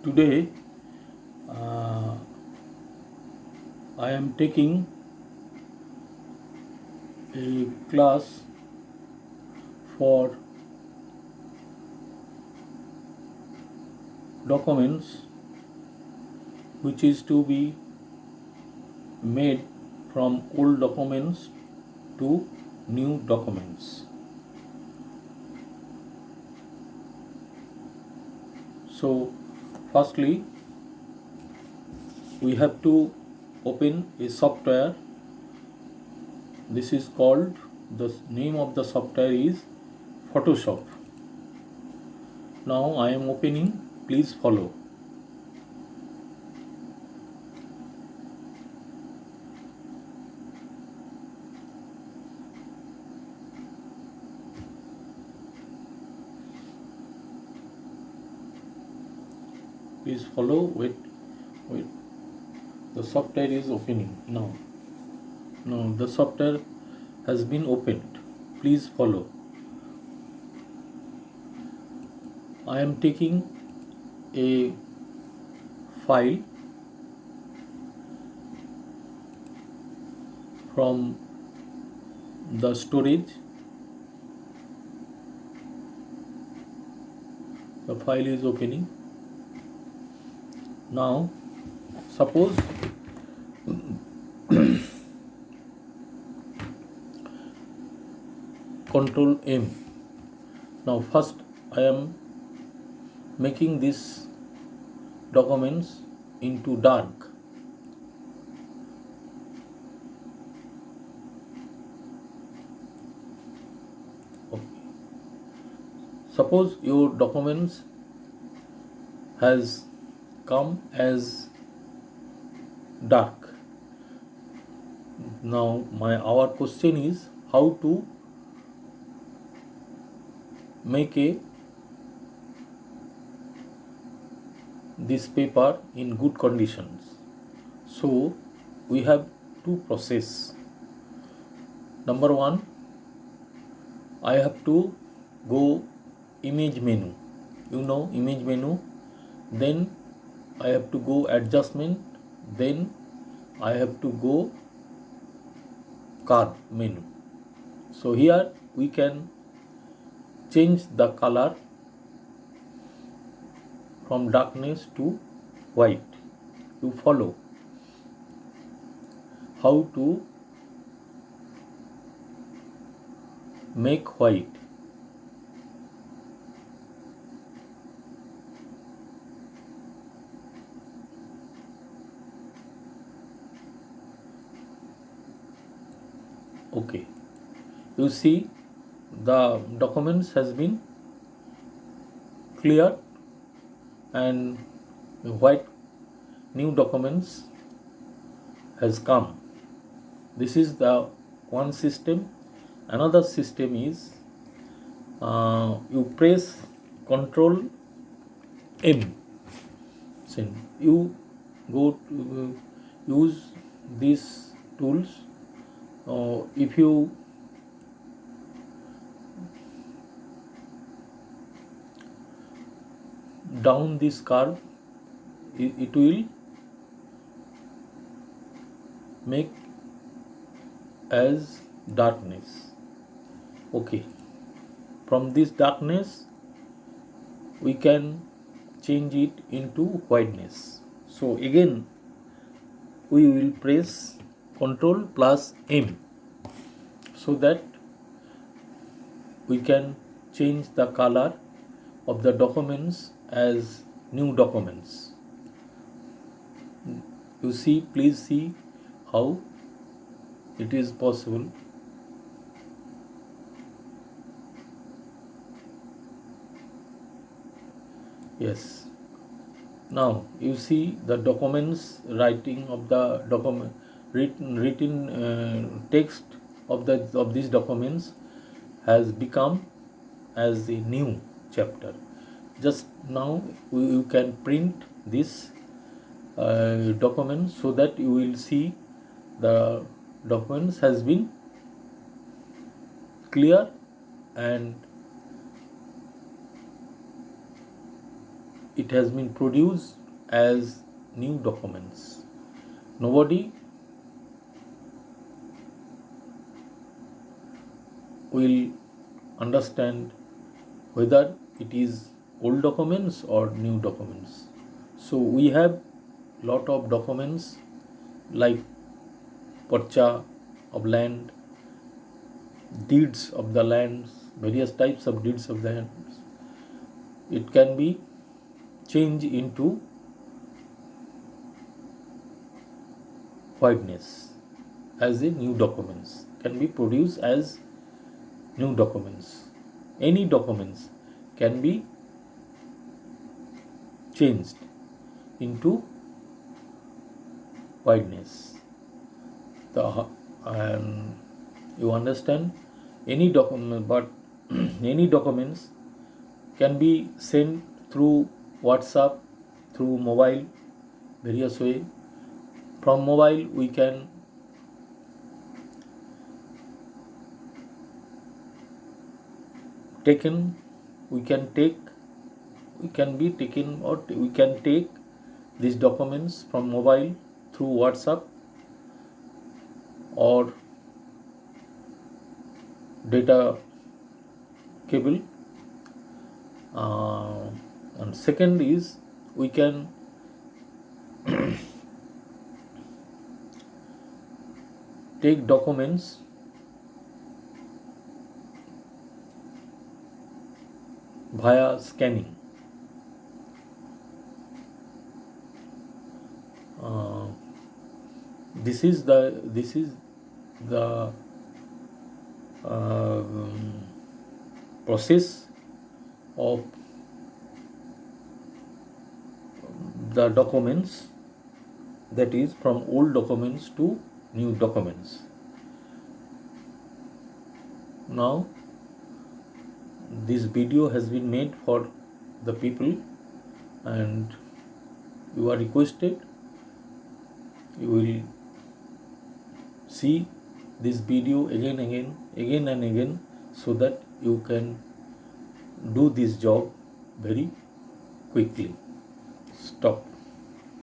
Today, uh, I am taking a class for documents which is to be made from old documents to new documents. So, firstly, we have to open a software. This is called, the name of the software is Photoshop. Now I am opening, please follow. Please follow. Wait. The software is opening now. No, the software has been opened. Please follow. I am taking a file from the storage. The file is opening. Now, suppose Control M. Now, first I am making these documents into dark. Okay. Suppose your documents has come as dark. Now our question is how to make this paper in good conditions. So we have two process. Number one, I have to go image menu. You know image menu. Then I have to go adjustment. Then I have to go curve menu. So here we can change the color from darkness to white. You follow how to make white. Okay, you see the documents has been cleared and white new documents has come. This is the one system. Another system is you press Control M. You go to use these tools. If you down this curve, it will make as darkness. Okay, from this darkness we can change it into whiteness. So again we will press Ctrl plus M so that we can change the color of the documents as new documents. You see, please see how it is possible. Yes. Now you see the documents writing of the document written text of these documents has become as a new chapter. Just now you can print this document so that you will see the documents has been clear and it has been produced as new documents. Nobody will understand whether it is old documents or new documents. So we have lot of documents like Porcha of land, deeds of the lands, various types of deeds of the lands. It can be changed into whiteness as a new documents, can be produced as new documents. Any documents can be changed into whiteness. And you understand, any document, but any documents can be sent through WhatsApp, through mobile, various way. From mobile we can taken, we can take, we can be taken, or we can take these documents from mobile through WhatsApp or data cable. And second is, we can take documents via scanning. This is the process of the documents, that is from old documents to new documents. Now this video has been made for the people, and you are requested, you will see this video again and again, so that you can do this job very quickly. Stop.